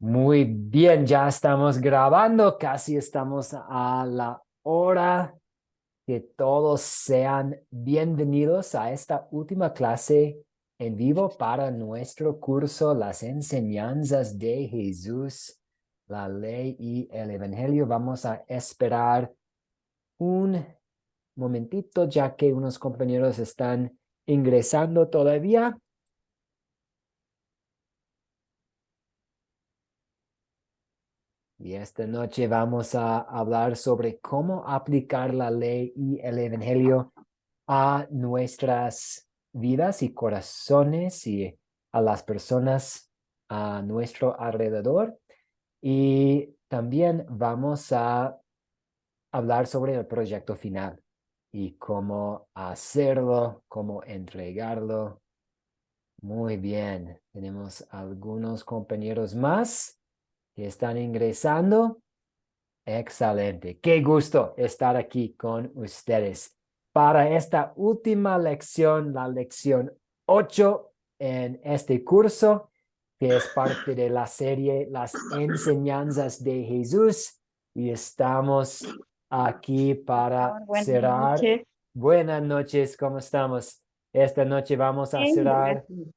Muy bien, ya estamos grabando, casi estamos a la hora. Que todos sean bienvenidos a esta última clase en vivo para nuestro curso Las enseñanzas de Jesús, la ley y el evangelio. Vamos a esperar un momentito ya que unos compañeros están ingresando todavía. Y esta noche vamos a hablar sobre cómo aplicar la ley y el evangelio a nuestras vidas y corazones y a las personas a nuestro alrededor. Y también vamos a hablar sobre el proyecto final y cómo hacerlo, cómo entregarlo. Muy bien, tenemos algunos compañeros más que están ingresando. Excelente. Qué gusto estar aquí con ustedes para esta última lección, la lección 8 en este curso, que es parte de la serie Las enseñanzas de Jesús. Y estamos aquí para Buenas cerrar. noches. Buenas noches, ¿cómo estamos? Esta noche vamos a Bien, cerrar. gracias.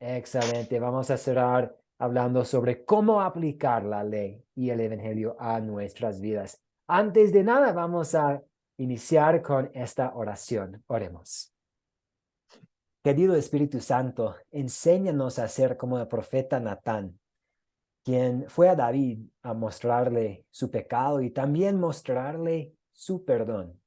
Excelente. Vamos a cerrar hablando sobre cómo aplicar la ley y el evangelio a nuestras vidas. Antes de nada, vamos a iniciar con esta oración. Oremos. Querido Espíritu Santo, enséñanos a ser como el profeta Natán, quien fue a David a mostrarle su pecado y también mostrarle su perdón.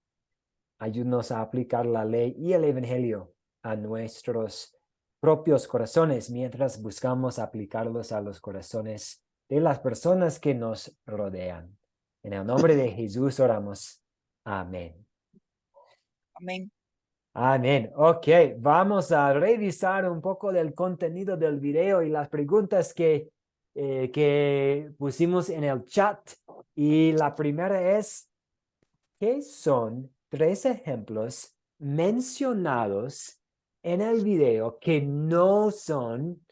Ayúdanos a aplicar la ley y el evangelio a nuestros propios corazones mientras buscamos aplicarlos a los corazones de las personas que nos rodean. En el nombre de Jesús oramos. Amén. Amén. Amén. Ok, vamos a revisar un poco del contenido del video y las preguntas que pusimos en el chat. Y la primera es, ¿qué son tres ejemplos mencionados en el video que no son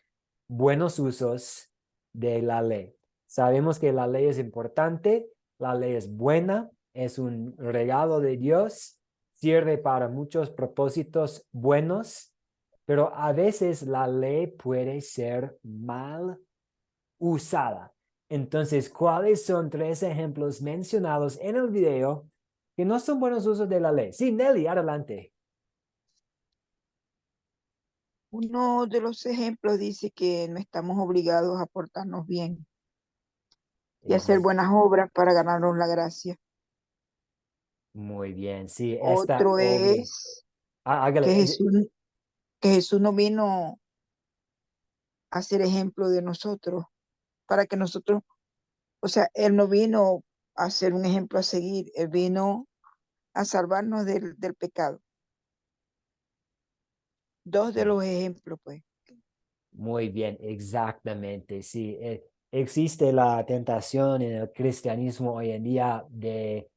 buenos usos de la ley? Sabemos que la ley es importante, la ley es buena, es un regalo de Dios, sirve para muchos propósitos buenos, pero a veces la ley puede ser mal usada. Entonces, ¿cuáles son tres ejemplos mencionados en el video que no son buenos usos de la ley? Sí, Nelly, adelante. Uno de los ejemplos dice que no estamos obligados a portarnos bien y hacer Ex- buenas obras para ganarnos la gracia. Muy bien, sí, esta Otro es que hágale. Jesús no vino a ser ejemplo de nosotros para que nosotros, o sea, Él no vino a ser un ejemplo a seguir, Él vino a salvarnos del pecado. Dos de los ejemplos, pues. Muy bien, exactamente. Sí, existe la tentación en el cristianismo hoy en día de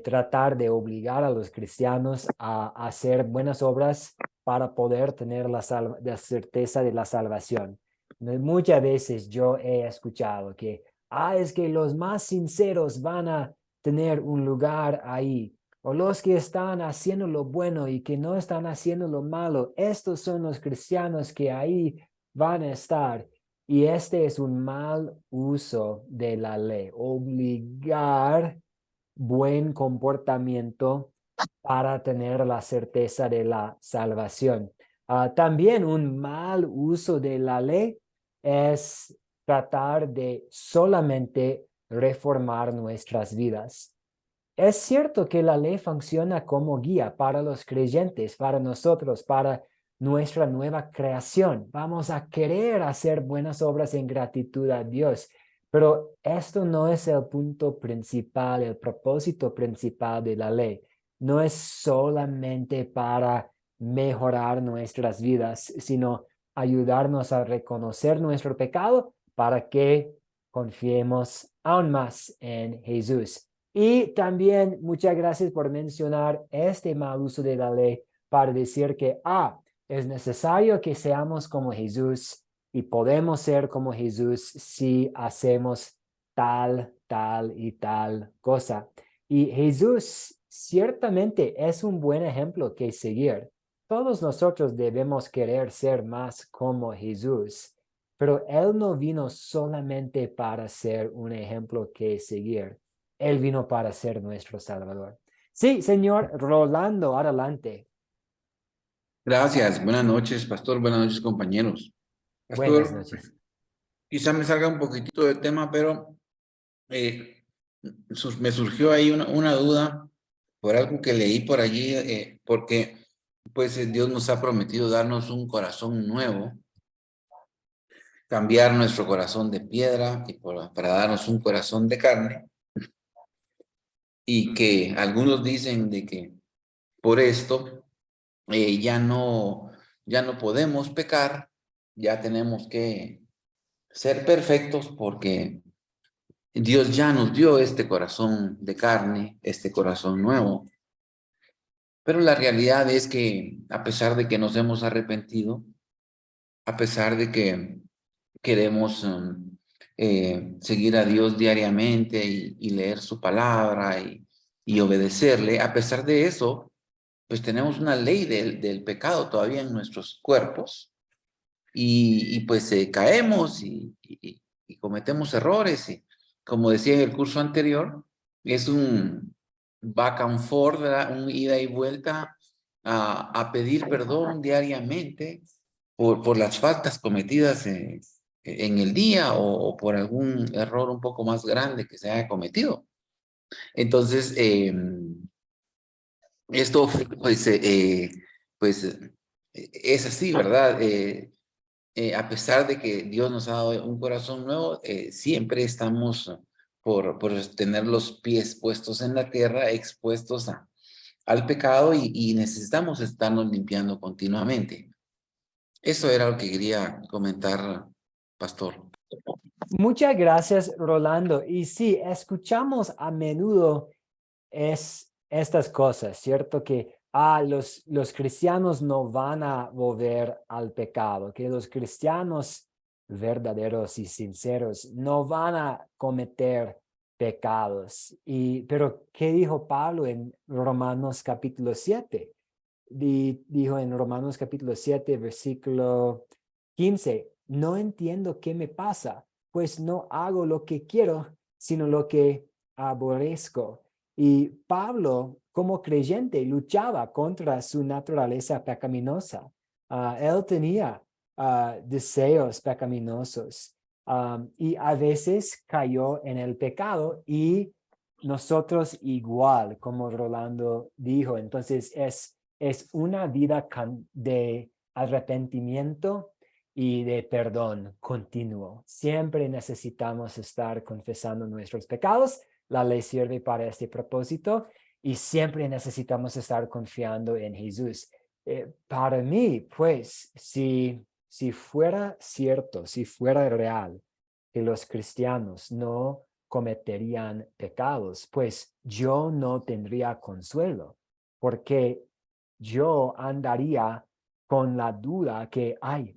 tratar de obligar a los cristianos a hacer buenas obras para poder tener la certeza de la salvación. Muchas veces yo he escuchado que, es que los más sinceros van a tener un lugar ahí. O los que están haciendo lo bueno y que no están haciendo lo malo, estos son los cristianos que ahí van a estar. Y este es un mal uso de la ley, obligar buen comportamiento para tener la certeza de la salvación. También un mal uso de la ley es tratar de solamente reformar nuestras vidas. Es cierto que la ley funciona como guía para los creyentes, para nosotros, para nuestra nueva creación. Vamos a querer hacer buenas obras en gratitud a Dios, pero esto no es el punto principal, el propósito principal de la ley. No es solamente para mejorar nuestras vidas, sino ayudarnos a reconocer nuestro pecado para que confiemos aún más en Jesús. Y también muchas gracias por mencionar este mal uso de la ley para decir que, es necesario que seamos como Jesús y podemos ser como Jesús si hacemos tal, tal y tal cosa. Y Jesús ciertamente es un buen ejemplo que seguir. Todos nosotros debemos querer ser más como Jesús, pero Él no vino solamente para ser un ejemplo que seguir. Él vino para ser nuestro Salvador. Sí, señor Rolando, adelante. Gracias, buenas noches, pastor, buenas noches, compañeros. Buenas Pastor, noches. quizá me salga un poquitito del tema, pero me surgió ahí una duda por algo que leí por allí, porque pues Dios nos ha prometido darnos un corazón nuevo, cambiar nuestro corazón de piedra para darnos un corazón de carne, y que algunos dicen de que por esto ya no podemos pecar, ya tenemos que ser perfectos porque Dios ya nos dio este corazón de carne, este corazón nuevo. Pero la realidad es que a pesar de que nos hemos arrepentido, a pesar de que queremos seguir a Dios diariamente y leer su palabra y obedecerle, a pesar de eso, pues tenemos una ley del pecado todavía en nuestros cuerpos y pues caemos y cometemos errores. Y como decía en el curso anterior, es un back and forth, ¿verdad? Un ida y vuelta a pedir perdón diariamente por las faltas cometidas en el día o por algún error un poco más grande que se haya cometido. Entonces, esto pues es así, ¿verdad? A pesar de que Dios nos ha dado un corazón nuevo, siempre estamos por tener los pies puestos en la tierra, expuestos al pecado y necesitamos estarnos limpiando continuamente. Eso era lo que quería comentar, pastor. Muchas gracias, Rolando. Y sí, escuchamos a menudo estas cosas, ¿cierto? Que los cristianos no van a volver al pecado, que los cristianos verdaderos y sinceros no van a cometer pecados. Pero, ¿qué dijo Pablo en Romanos capítulo 7? Dijo en Romanos capítulo 7, versículo 15, no entiendo qué me pasa, pues no hago lo que quiero, sino lo que aborrezco. Y Pablo, como creyente, luchaba contra su naturaleza pecaminosa. Él tenía deseos pecaminosos y a veces cayó en el pecado y nosotros igual, como Rolando dijo. Entonces es una vida de arrepentimiento y de perdón continuo. Siempre necesitamos estar confesando nuestros pecados. La ley sirve para este propósito y siempre necesitamos estar confiando en Jesús. Para mí, pues, si fuera cierto, si fuera real que los cristianos no cometerían pecados, pues yo no tendría consuelo, porque yo andaría con la duda que, ay,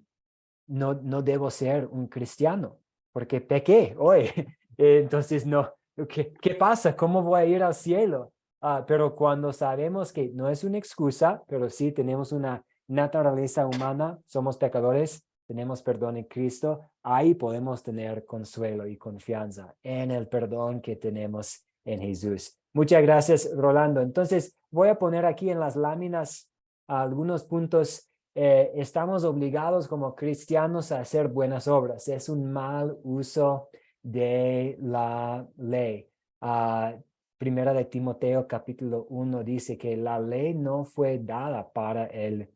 no debo ser un cristiano, porque pequé hoy. Entonces, no, ¿qué pasa? ¿Cómo voy a ir al cielo? Pero cuando sabemos que no es una excusa, pero sí tenemos una naturaleza humana, somos pecadores, tenemos perdón en Cristo, ahí podemos tener consuelo y confianza en el perdón que tenemos en Jesús. Muchas gracias, Rolando. Entonces, voy a poner aquí en las láminas algunos puntos. Estamos obligados como cristianos a hacer buenas obras. Es un mal uso de la ley. Primera de Timoteo capítulo 1 dice que la ley no fue dada para el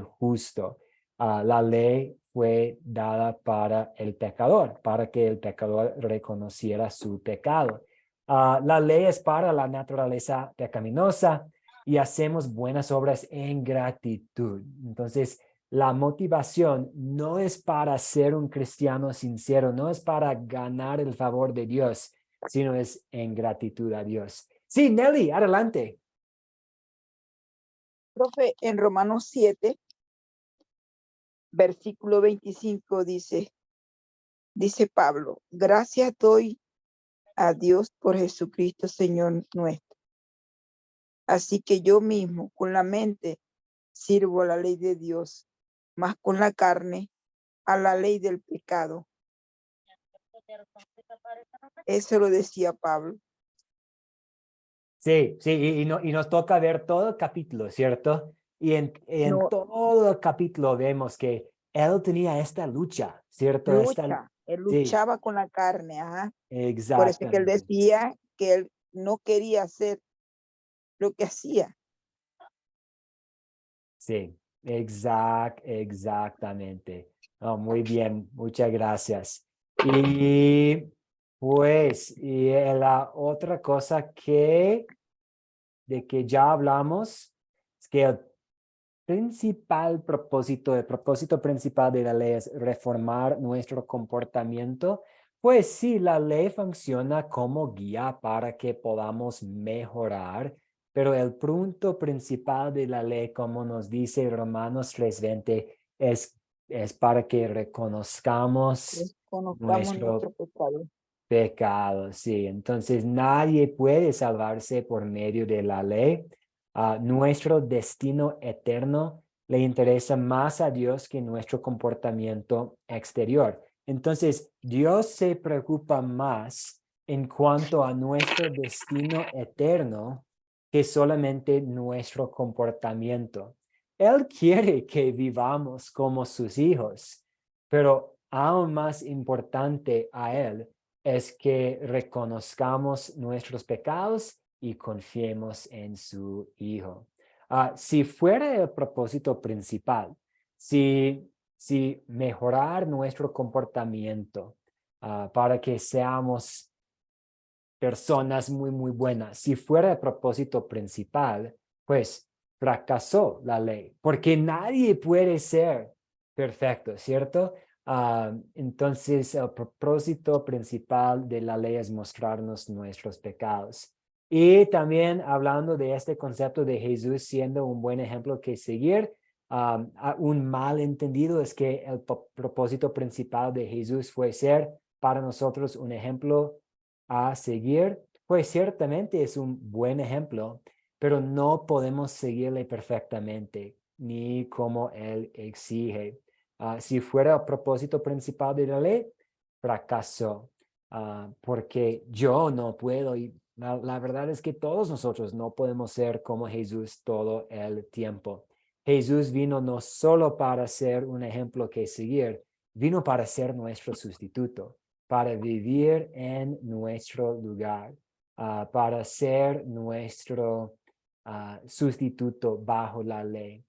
justo. La ley fue dada para el pecador, para que el pecador reconociera su pecado. La ley es para la naturaleza pecaminosa y hacemos buenas obras en gratitud. Entonces, la motivación no es para ser un cristiano sincero, no es para ganar el favor de Dios, sino es en gratitud a Dios. Sí, Nelly, adelante. Profe, en Romanos 7 versículo 25 dice Pablo, gracias doy a Dios por Jesucristo, Señor nuestro. Así que yo mismo con la mente sirvo a la ley de Dios, más con la carne a la ley del pecado. Eso lo decía Pablo. Sí, sí, y nos toca ver todo el capítulo, ¿cierto? Y en No, todo el capítulo vemos que él tenía esta lucha, ¿cierto? él Sí, luchaba con la carne, ajá. Por eso es que él exactamente. decía que él no quería hacer lo que hacía. Sí, exactamente. Oh, muy bien, muchas gracias. Y pues, la otra cosa de que ya hablamos es que el propósito principal de la ley es reformar nuestro comportamiento. Pues sí, la ley funciona como guía para que podamos mejorar, pero el punto principal de la ley, como nos dice Romanos 3:20, es para que reconozcamos Conozcamos nuestro nuestro pecado. pecado, sí. Entonces nadie puede salvarse por medio de la ley. Nuestro destino eterno le interesa más a Dios que nuestro comportamiento exterior. Entonces, Dios se preocupa más en cuanto a nuestro destino eterno que solamente nuestro comportamiento. Él quiere que vivamos como sus hijos, pero aún más importante a Él es que reconozcamos nuestros pecados y confiemos en su Hijo. Si fuera el propósito principal, si mejorar nuestro comportamiento para que seamos personas muy buenas, si fuera el propósito principal, pues fracasó la ley, porque nadie puede ser perfecto, ¿cierto? Entonces, el propósito principal de la ley es mostrarnos nuestros pecados. Y también hablando de este concepto de Jesús siendo un buen ejemplo que seguir, un malentendido es que el propósito principal de Jesús fue ser para nosotros un ejemplo a seguir. Pues ciertamente es un buen ejemplo, pero no podemos seguirle perfectamente, ni como Él exige. Si fuera el propósito principal de la ley, fracasó, porque yo no puedo, y la verdad es que todos nosotros no podemos ser como Jesús todo el tiempo. Jesús vino no solo para ser un ejemplo que seguir, vino para ser nuestro sustituto, para vivir en nuestro lugar, para ser nuestro sustituto bajo la ley,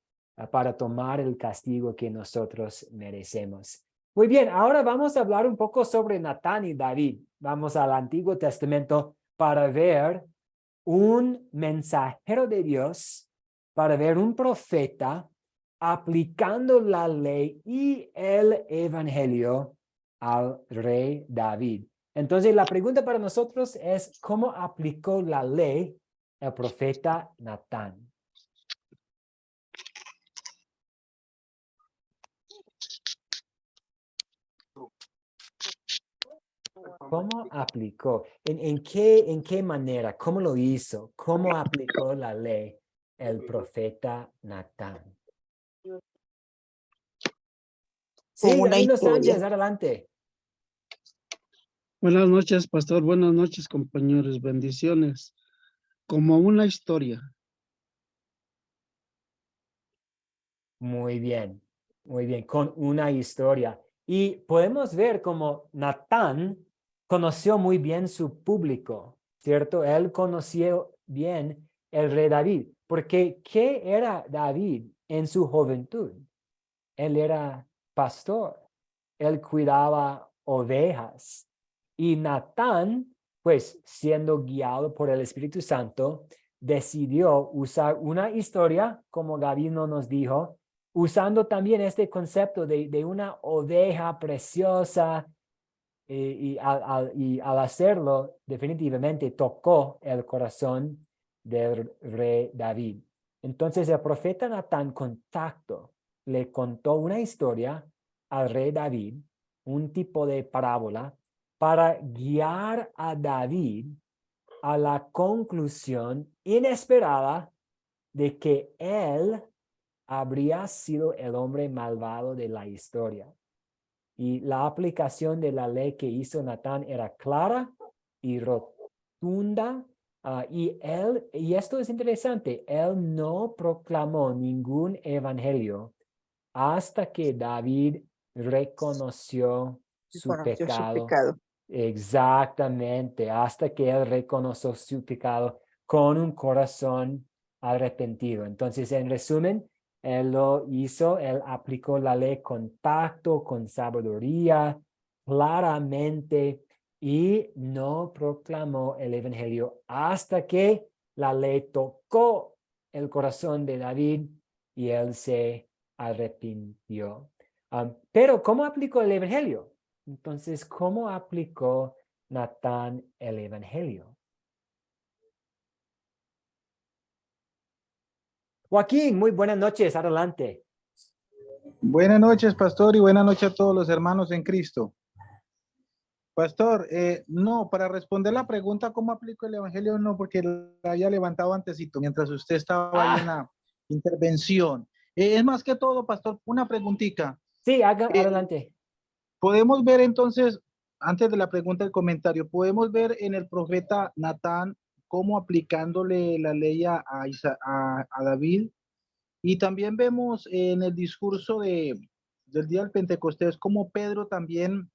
para tomar el castigo que nosotros merecemos. Muy bien, ahora vamos a hablar un poco sobre Natán y David. Vamos al Antiguo Testamento para ver un mensajero de Dios, para ver un profeta aplicando la ley y el evangelio al rey David. Entonces, la pregunta para nosotros es, ¿cómo aplicó la ley el profeta Natán? ¿Cómo aplicó? ¿En qué manera? ¿Cómo lo hizo? ¿Cómo aplicó la ley el profeta Natán? Con Sí, una Gabino historia. Sánchez, adelante. Buenas noches, pastor. Buenas noches, compañeros. Bendiciones. Como una historia. Muy bien, con una historia. Y podemos ver cómo Natán conoció muy bien su público, ¿cierto? Él conoció bien el rey David, porque ¿qué era David en su juventud? Él era pastor, él cuidaba ovejas. Y Natán, pues siendo guiado por el Espíritu Santo, decidió usar una historia, como Gabino nos dijo, usando también este concepto de una oveja preciosa, y al hacerlo, definitivamente tocó el corazón del rey David. Entonces el profeta Natán contactó le contó una historia al rey David, un tipo de parábola, para guiar a David a la conclusión inesperada de que él habría sido el hombre malvado de la historia. Y la aplicación de la ley que hizo Natán era clara y rotunda. Y esto es interesante, él no proclamó ningún evangelio hasta que David reconoció su Conoció su pecado. pecado. Exactamente, hasta que él reconoció su pecado con un corazón arrepentido. Entonces, en resumen, él lo hizo, él aplicó la ley con tacto, con sabiduría, claramente, y no proclamó el evangelio hasta que la ley tocó el corazón de David y él se arrepintió. Pero, ¿cómo aplicó el evangelio? Entonces, ¿cómo aplicó Natán el evangelio? Joaquín, muy buenas noches, adelante. Buenas noches, pastor, y buenas noches a todos los hermanos en Cristo. Pastor, no, para responder la pregunta, ¿cómo aplico el evangelio? No, porque la había levantado antesito, mientras usted estaba ahí en la intervención. Es más que todo, pastor, una preguntita. Sí, adelante. Podemos ver entonces, antes de la pregunta, el comentario, podemos ver en el profeta Natán cómo aplicándole la ley a David. Y también vemos en el discurso del día del Pentecostés como Pedro también,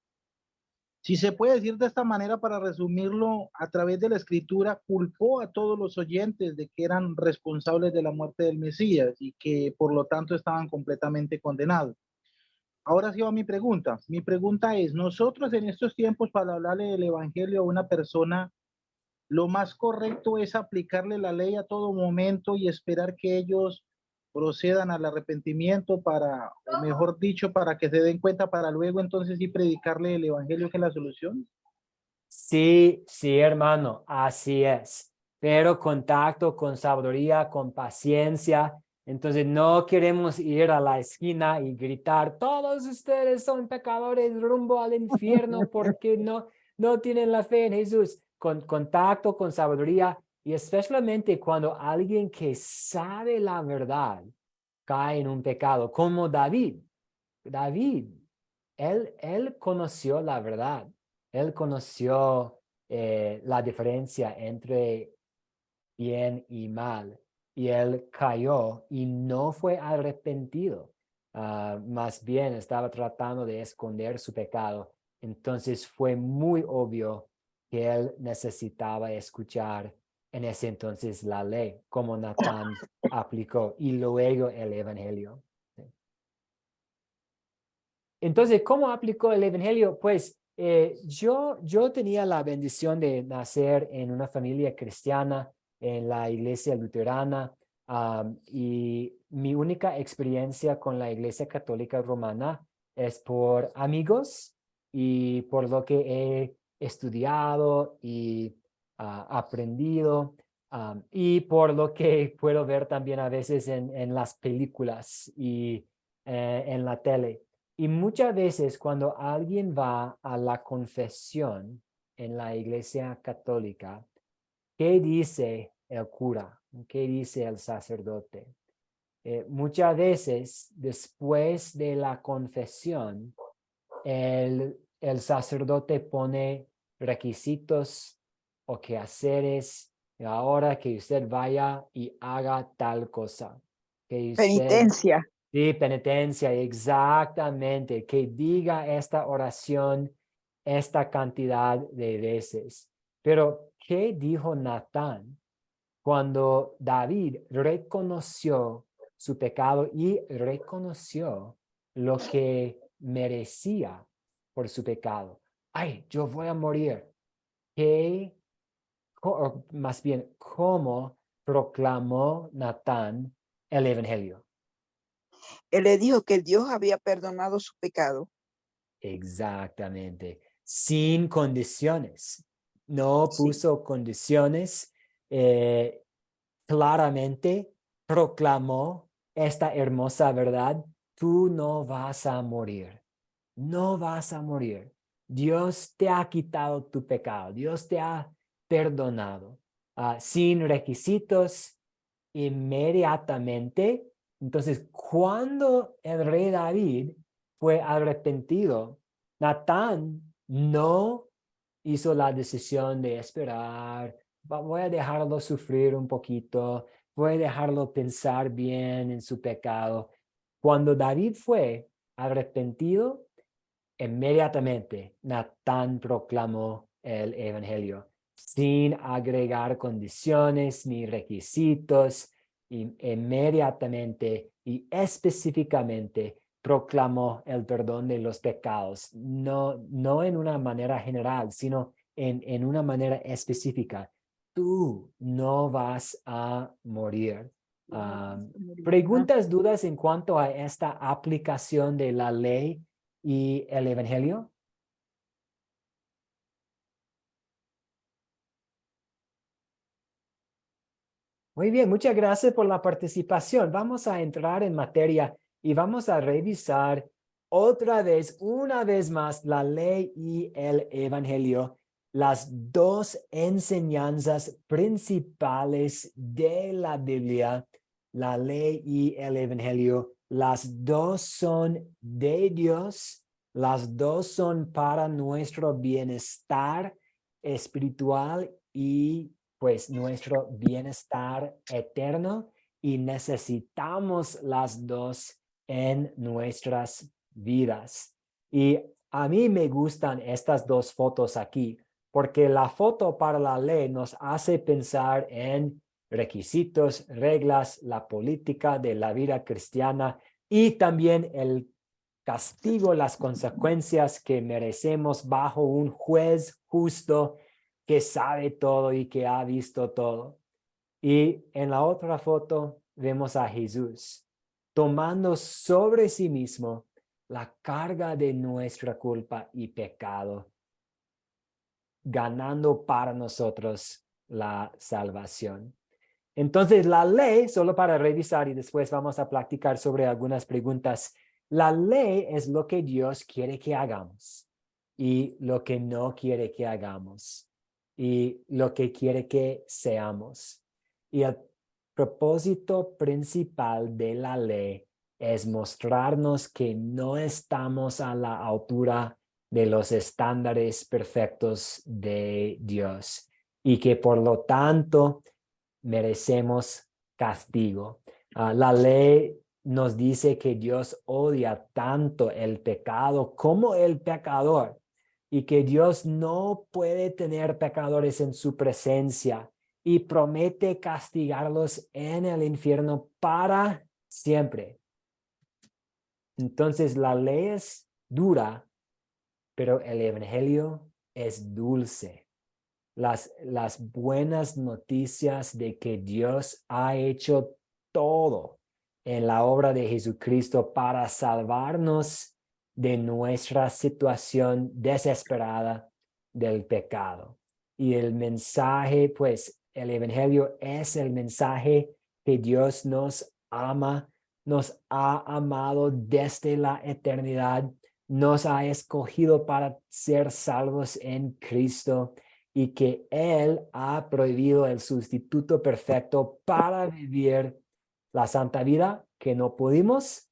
si se puede decir de esta manera para resumirlo, a través de la escritura culpó a todos los oyentes de que eran responsables de la muerte del Mesías y que por lo tanto estaban completamente condenados. Ahora sí va mi pregunta. Mi pregunta es, nosotros en estos tiempos para hablarle del evangelio a una persona, lo más correcto es aplicarle la ley a todo momento y esperar que ellos procedan al arrepentimiento para, o mejor dicho, para que se den cuenta para luego entonces sí predicarle el evangelio que es la solución. Sí, sí, hermano, así es. Pero contacto con sabiduría, con paciencia. Entonces no queremos ir a la esquina y gritar, todos ustedes son pecadores rumbo al infierno porque no tienen la fe en Jesús. Con contacto, con sabiduría, y especialmente cuando alguien que sabe la verdad cae en un pecado, como David. David, él conoció la verdad. Él conoció la diferencia entre bien y mal. Y él cayó y no fue arrepentido. Más bien estaba tratando de esconder su pecado. Entonces fue muy obvio que él necesitaba escuchar en ese entonces la ley, como Natán aplicó, y luego el evangelio. Entonces, ¿cómo aplicó el evangelio? Pues yo tenía la bendición de nacer en una familia cristiana, en la iglesia luterana, y mi única experiencia con la iglesia católica romana es por amigos y por lo que he estudiado y aprendido, y por lo que puedo ver también a veces en las películas y en la tele. Y muchas veces cuando alguien va a la confesión en la iglesia católica, ¿qué dice el cura? ¿Qué dice el sacerdote? Muchas veces después de la confesión, el sacerdote pone requisitos o quehaceres. Ahora que usted vaya y haga tal cosa. Que usted Penitencia. Sí, penitencia, exactamente, que diga esta oración esta cantidad de veces. Pero, ¿qué dijo Natán cuando David reconoció su pecado y reconoció lo que merecía por su pecado? Ay, yo voy a morir. O más bien, ¿cómo proclamó Natán el evangelio? Él le dijo que Dios había perdonado su pecado. Exactamente, sin condiciones. No Sí. puso condiciones, claramente proclamó esta hermosa verdad tú no vas a morir. No vas a morir. Dios te ha quitado tu pecado. Dios te ha perdonado. Sin requisitos, inmediatamente. Entonces, cuando el rey David fue arrepentido, Natán no hizo la decisión de esperar. Voy a dejarlo sufrir un poquito. Voy a dejarlo pensar bien en su pecado. Cuando David fue arrepentido, inmediatamente Natán proclamó el evangelio sin agregar condiciones ni requisitos. Inmediatamente y específicamente proclamó el perdón de los pecados, no en una manera general, sino en una manera específica. Tú no vas a morir. ¿Preguntas, dudas en cuanto a esta aplicación de la ley y el evangelio? Muy bien, muchas gracias por la participación. Vamos a entrar en materia y vamos a revisar otra vez, una vez más, la ley y el evangelio, las dos enseñanzas principales de la Biblia, la ley y el evangelio. Las dos son de Dios, las dos son para nuestro bienestar espiritual y pues nuestro bienestar eterno, y necesitamos las dos en nuestras vidas. Y a mí me gustan estas dos fotos aquí, porque la foto para la ley nos hace pensar en requisitos, reglas, la política de la vida cristiana y también el castigo, las consecuencias que merecemos bajo un juez justo que sabe todo y que ha visto todo. Y en la otra foto vemos a Jesús tomando sobre sí mismo la carga de nuestra culpa y pecado, ganando para nosotros la salvación. Entonces, la ley, solo para revisar y después vamos a platicar sobre algunas preguntas. La ley es lo que Dios quiere que hagamos y lo que no quiere que hagamos y lo que quiere que seamos. Y el propósito principal de la ley es mostrarnos que no estamos a la altura de los estándares perfectos de Dios y que por lo tanto merecemos castigo. La ley nos dice que Dios odia tanto el pecado como el pecador y que Dios no puede tener pecadores en su presencia y promete castigarlos en el infierno para siempre. Entonces la ley es dura, pero el evangelio es dulce. Las buenas noticias de que Dios ha hecho todo en la obra de Jesucristo para salvarnos de nuestra situación desesperada del pecado. Y el mensaje, pues, el evangelio es el mensaje que Dios nos ama, nos ha amado desde la eternidad, nos ha escogido para ser salvos en Cristo, y que Él ha prohibido el sustituto perfecto para vivir la santa vida que no pudimos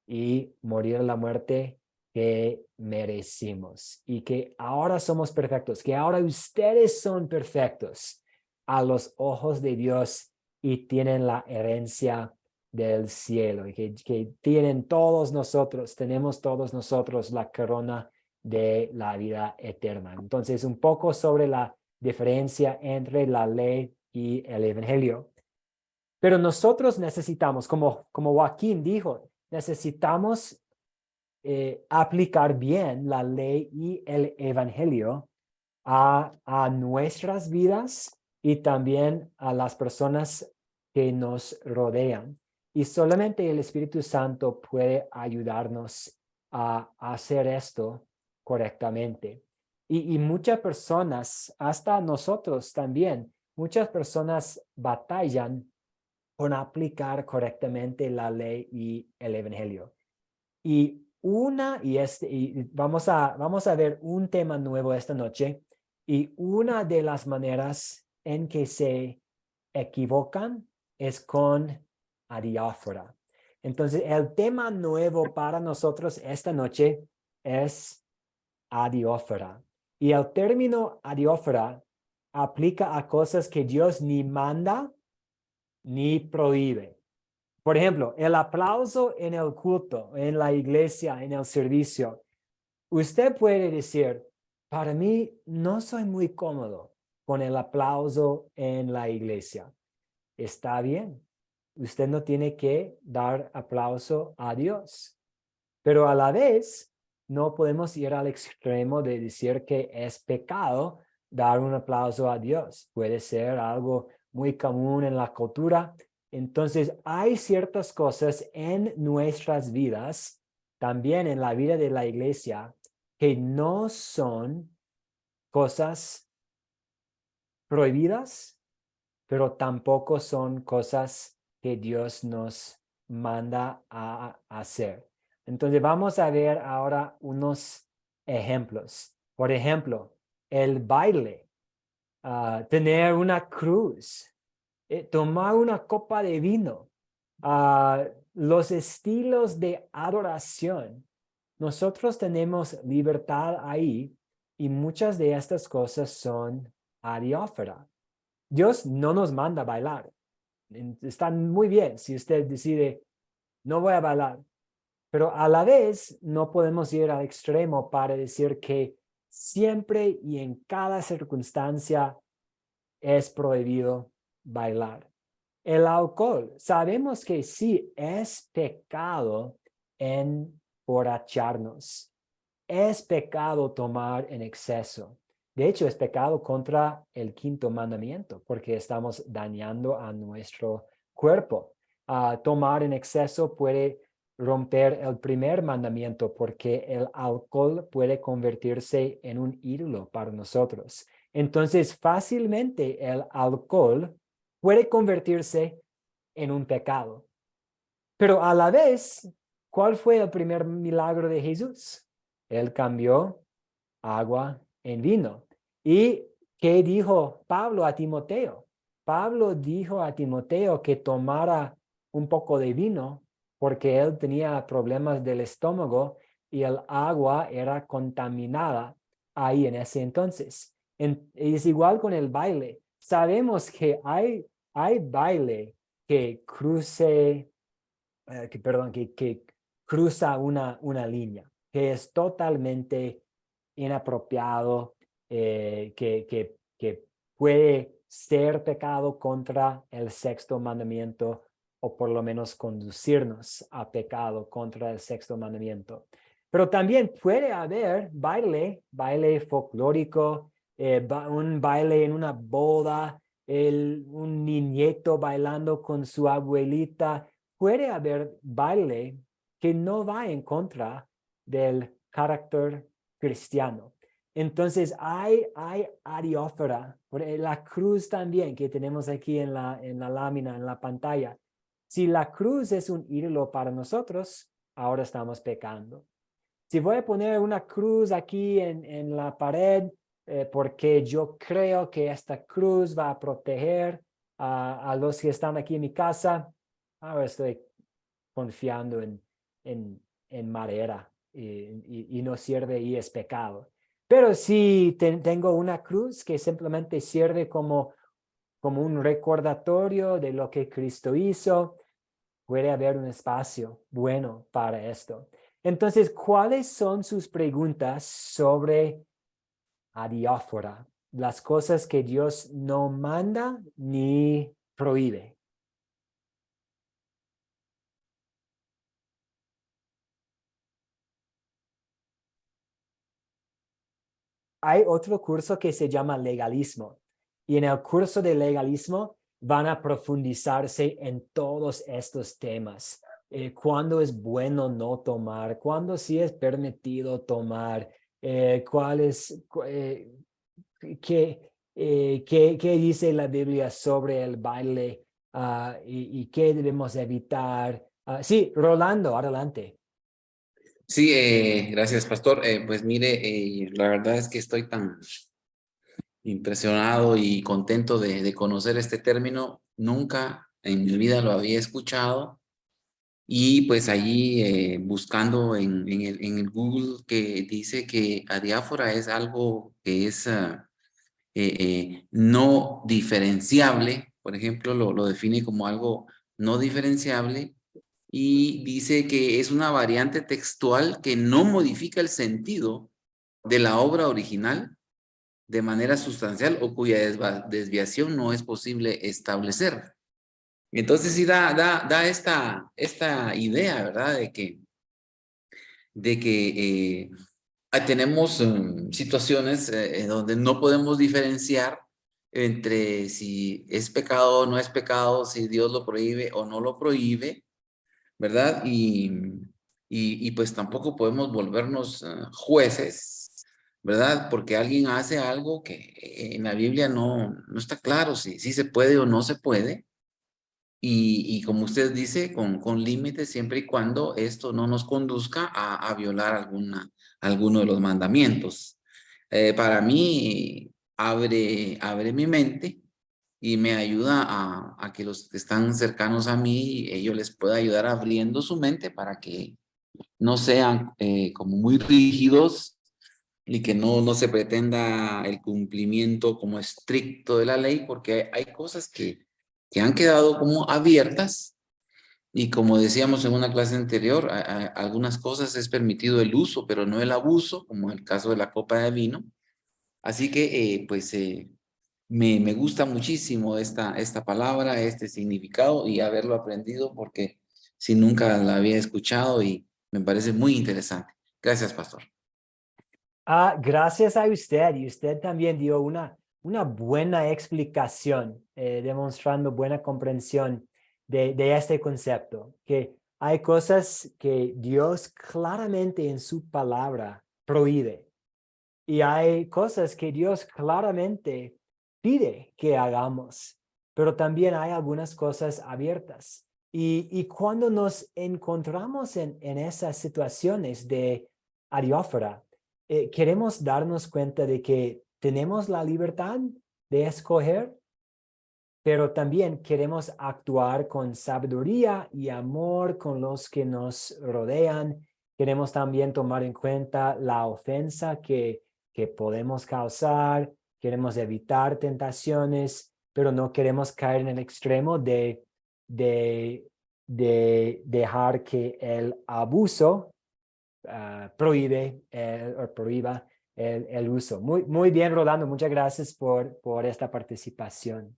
y morir la muerte que merecimos. Y que ahora somos perfectos, que ahora ustedes son perfectos a los ojos de Dios y tienen la herencia del cielo. Y que tenemos todos nosotros la corona de la vida eterna. Entonces, un poco sobre la diferencia entre la ley y el evangelio. Pero nosotros necesitamos, como Joaquín dijo, necesitamos aplicar bien la ley y el evangelio a nuestras vidas y también a las personas que nos rodean. Y solamente el Espíritu Santo puede ayudarnos a hacer esto correctamente. Y muchas personas, hasta nosotros también, muchas personas batallan con aplicar correctamente la ley y el evangelio. Y vamos a ver un tema nuevo esta noche. Y una de las maneras en que se equivocan es con adiáfora. Entonces, el tema nuevo para nosotros esta noche es adiófora. Y el término adiófora aplica a cosas que Dios ni manda ni prohíbe. Por ejemplo, el aplauso en el culto, en la iglesia, en el servicio. Usted puede decir, para mí no soy muy cómodo con el aplauso en la iglesia. Está bien. Usted no tiene que dar aplauso a Dios. Pero a la vez, no podemos ir al extremo de decir que es pecado dar un aplauso a Dios. Puede ser algo muy común en la cultura. Entonces, hay ciertas cosas en nuestras vidas, también en la vida de la iglesia, que no son cosas prohibidas, pero tampoco son cosas que Dios nos manda a hacer. Entonces vamos a ver ahora unos ejemplos. Por ejemplo, el baile, tener una cruz, tomar una copa de vino, los estilos de adoración. Nosotros tenemos libertad ahí y muchas de estas cosas son adiófora. Dios no nos manda a bailar. Está muy bien si usted decide, no voy a bailar. Pero a la vez no podemos ir al extremo para decir que siempre y en cada circunstancia es prohibido bailar. El alcohol, sabemos que sí es pecado emborracharnos. Es pecado tomar en exceso. De hecho, es pecado contra el quinto mandamiento porque estamos dañando a nuestro cuerpo. Tomar en exceso puede romper el primer mandamiento porque el alcohol puede convertirse en un ídolo para nosotros. Entonces, fácilmente el alcohol puede convertirse en un pecado. Pero a la vez, ¿cuál fue el primer milagro de Jesús? Él cambió agua en vino. ¿Y qué dijo Pablo a Timoteo? Pablo dijo a Timoteo que tomara un poco de vino porque él tenía problemas del estómago y el agua era contaminada ahí en ese entonces. Es igual con el baile. Sabemos que hay baile que que cruza una línea, que es totalmente inapropiado, que puede ser pecado contra el sexto mandamiento o por lo menos conducirnos a pecado contra el sexto mandamiento. Pero también puede haber baile folclórico, un baile en una boda, un niñito bailando con su abuelita. Puede haber baile que no va en contra del carácter cristiano. Entonces hay adiófora, la cruz también que tenemos aquí en la lámina, en la pantalla. Si la cruz es un ídolo para nosotros, ahora estamos pecando. Si voy a poner una cruz aquí en la pared, porque yo creo que esta cruz va a proteger a los que están aquí en mi casa, ahora estoy confiando en madera y no sirve y es pecado. Pero si tengo una cruz que simplemente sirve como un recordatorio de lo que Cristo hizo, puede haber un espacio bueno para esto. Entonces, ¿cuáles son sus preguntas sobre adiáfora? Las cosas que Dios no manda ni prohíbe. Hay otro curso que se llama legalismo. Y en el curso de legalismo van a profundizarse en todos estos temas. Cuándo es bueno no tomar, cuándo sí es permitido tomar, qué dice la Biblia sobre el baile y qué debemos evitar. Sí, Rolando, adelante. Sí, gracias, pastor. Pues mire, la verdad es que estoy tan impresionado y contento de conocer este término. Nunca en mi vida lo había escuchado. Y pues allí buscando en el Google, que dice que adiáfora es algo que es no diferenciable. Por ejemplo, lo define como algo no diferenciable, y dice que es una variante textual que no modifica el sentido de la obra original de manera sustancial, o cuya desviación no es posible establecer. Entonces sí da esta idea, ¿verdad? De que tenemos situaciones donde no podemos diferenciar entre si es pecado o no es pecado, si Dios lo prohíbe o no lo prohíbe, ¿verdad? Y pues tampoco podemos volvernos jueces, ¿verdad? Porque alguien hace algo que en la Biblia no está claro si se puede o no se puede. Y como usted dice, con límites, siempre y cuando esto no nos conduzca a violar alguno de los mandamientos. Para mí, abre mi mente y me ayuda a que los que están cercanos a mí, yo les pueda ayudar abriendo su mente para que no sean como muy rígidos, y que no se pretenda el cumplimiento como estricto de la ley, porque hay cosas que han quedado como abiertas, y como decíamos en una clase anterior, algunas cosas es permitido el uso, pero no el abuso, como el caso de la copa de vino. Así que pues me gusta muchísimo esta palabra, este significado, y haberlo aprendido, porque si nunca la había escuchado, y me parece muy interesante. Gracias, pastor. Gracias a usted, y usted también dio una buena explicación, demostrando buena comprensión de este concepto, que hay cosas que Dios claramente en su palabra prohíbe, y hay cosas que Dios claramente pide que hagamos, pero también hay algunas cosas abiertas. Y cuando nos encontramos en esas situaciones de adiáfora, queremos darnos cuenta de que tenemos la libertad de escoger, pero también queremos actuar con sabiduría y amor con los que nos rodean. Queremos también tomar en cuenta la ofensa que podemos causar. Queremos evitar tentaciones, pero no queremos caer en el extremo de dejar que el abuso prohíba el uso. Muy bien, Rolando. Muchas gracias por esta participación.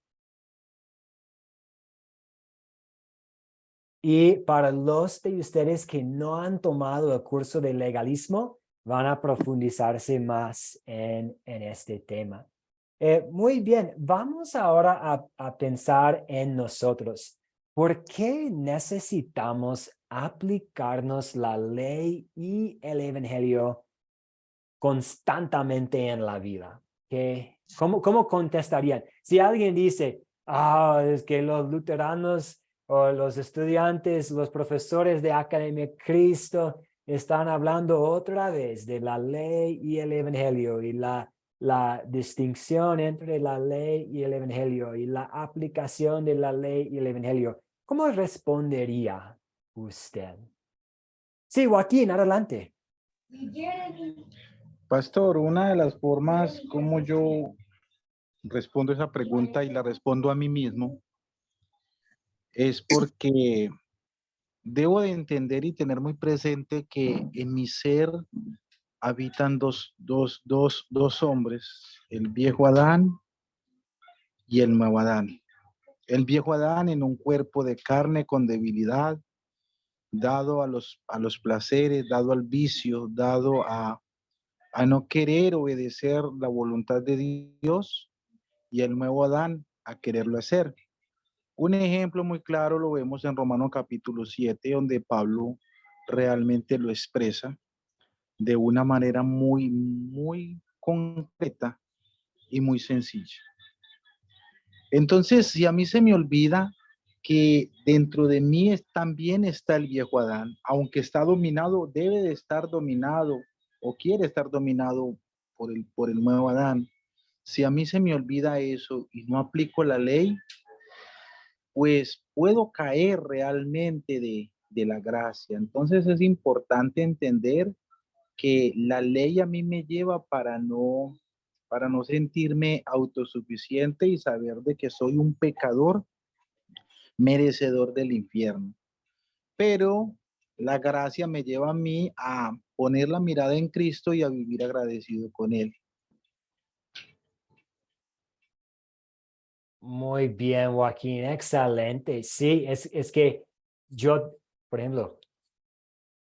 Y para los de ustedes que no han tomado el curso de legalismo, van a profundizarse más en este tema. Muy bien, vamos ahora a pensar en nosotros. ¿Por qué necesitamos aplicarnos la ley y el evangelio constantemente en la vida? ¿Cómo contestarían? Si alguien dice, es que los luteranos o los estudiantes, los profesores de Academia Cristo están hablando otra vez de la ley y el evangelio, y la distinción entre la ley y el evangelio, y la aplicación de la ley y el evangelio. ¿Cómo respondería usted? Sí, Joaquín, adelante. Pastor, una de las formas como yo respondo esa pregunta, y la respondo a mí mismo, es porque debo de entender y tener muy presente que en mi ser habitan dos hombres, el viejo Adán y el nuevo Adán. El viejo Adán en un cuerpo de carne con debilidad, dado a los placeres, dado al vicio, dado a no querer obedecer la voluntad de Dios, y el nuevo Adán a quererlo hacer. Un ejemplo muy claro lo vemos en Romanos capítulo 7, donde Pablo realmente lo expresa de una manera muy concreta y muy sencilla. Entonces, si a mí se me olvida que dentro de mí también está el viejo Adán, aunque está dominado, debe de estar dominado o quiere estar dominado por el nuevo Adán. Si a mí se me olvida eso y no aplico la ley, pues puedo caer realmente de la gracia. Entonces es importante entender que la ley a mí me lleva para no sentirme autosuficiente y saber de que soy un pecador merecedor del infierno. Pero la gracia me lleva a mí a poner la mirada en Cristo y a vivir agradecido con Él. Muy bien, Joaquín, excelente. Sí, es que yo, por ejemplo,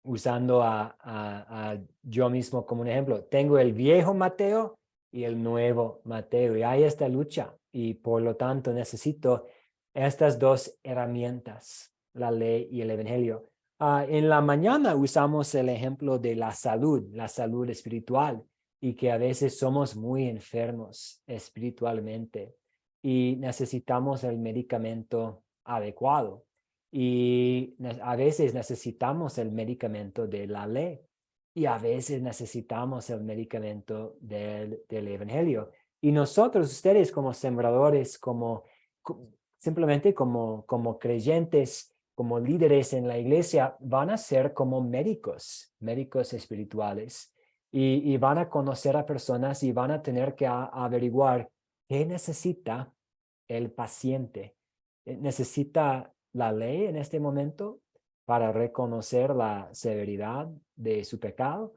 usando a yo mismo como un ejemplo, tengo el viejo Mateo y el nuevo Mateo, y hay esta lucha, y por lo tanto necesito estas dos herramientas, la ley y el evangelio. En la mañana usamos el ejemplo de la salud espiritual, y que a veces somos muy enfermos espiritualmente y necesitamos el medicamento adecuado. Y a veces necesitamos el medicamento de la ley y a veces necesitamos el medicamento del evangelio. Y nosotros, ustedes como sembradores, simplemente como creyentes, como líderes en la iglesia, van a ser como médicos espirituales. Y van a conocer a personas y van a tener que averiguar qué necesita el paciente. ¿Necesita la ley en este momento para reconocer la severidad de su pecado?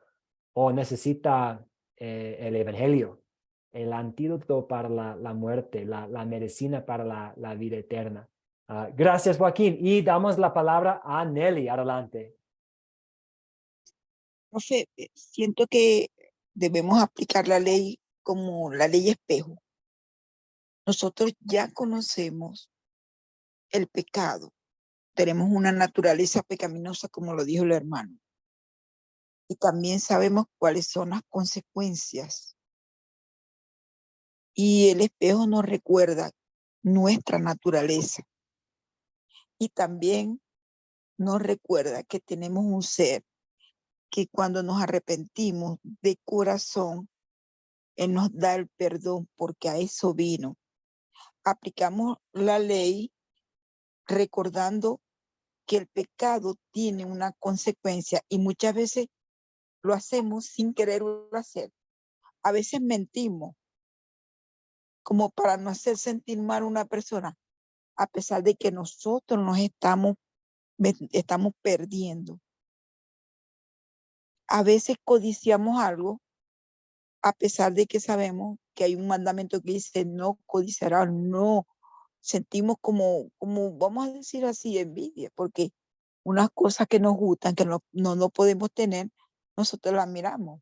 ¿O necesita el evangelio, el antídoto para la muerte, la medicina para la vida eterna? Gracias, Joaquín. Y damos la palabra a Nelly. Adelante. Profe, siento que debemos aplicar la ley como la ley espejo. Nosotros ya conocemos el pecado. Tenemos una naturaleza pecaminosa, como lo dijo el hermano. Y también sabemos cuáles son las consecuencias. Y el espejo nos recuerda nuestra naturaleza. Y también nos recuerda que tenemos un ser que cuando nos arrepentimos de corazón, Él nos da el perdón porque a eso vino. Aplicamos la ley recordando que el pecado tiene una consecuencia y muchas veces lo hacemos sin quererlo hacer. A veces mentimos como para no hacer sentir mal a una persona, a pesar de que nosotros nos estamos perdiendo. A veces codiciamos algo, a pesar de que sabemos que hay un mandamiento que dice no codiciarás, no. Sentimos como, vamos a decir así, envidia, porque unas cosas que nos gustan, que no podemos tener, nosotros las miramos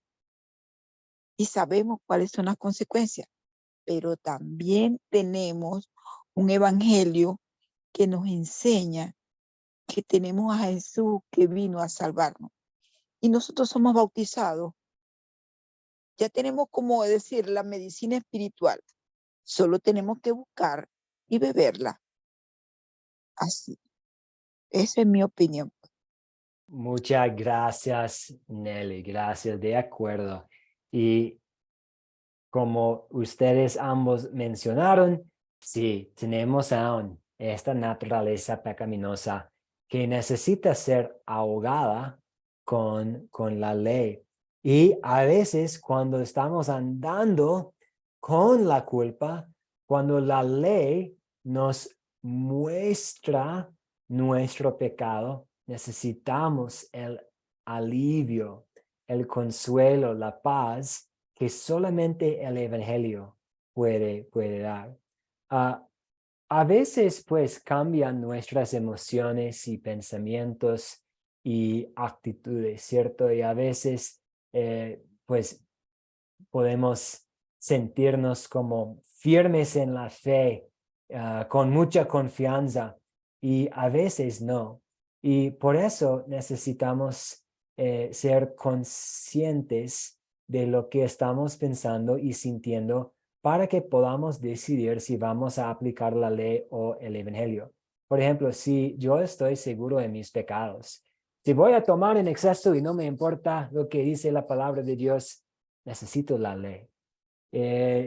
y sabemos cuáles son las consecuencias, pero también tenemos un evangelio que nos enseña que tenemos a Jesús que vino a salvarnos. Y nosotros somos bautizados. Ya tenemos, como decir, la medicina espiritual. Solo tenemos que buscar y beberla. Así. Esa es mi opinión. Muchas gracias, Nelly. Gracias, de acuerdo. Y como ustedes ambos mencionaron, sí, tenemos aún esta naturaleza pecaminosa que necesita ser ahogada con la ley. Y a veces cuando estamos andando con la culpa, cuando la ley nos muestra nuestro pecado, necesitamos el alivio, el consuelo, la paz que solamente el evangelio puede dar. A veces pues cambian nuestras emociones y pensamientos y actitudes, ¿cierto? Y a veces pues podemos sentirnos como firmes en la fe, con mucha confianza, y a veces no. Y por eso necesitamos ser conscientes de lo que estamos pensando y sintiendo para que podamos decidir si vamos a aplicar la ley o el evangelio. Por ejemplo, si yo estoy seguro de mis pecados, si voy a tomar en exceso y no me importa lo que dice la palabra de Dios, necesito la ley.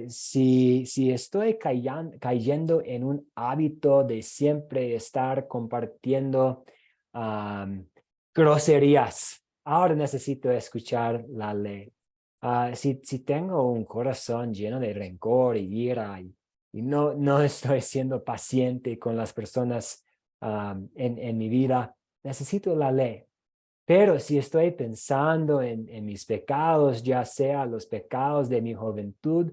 Si estoy cayendo en un hábito de siempre estar compartiendo groserías, ahora necesito escuchar la ley. Si tengo un corazón lleno de rencor y ira y no estoy siendo paciente con las personas en mi vida, necesito la ley. Pero si estoy pensando en mis pecados, ya sea los pecados de mi juventud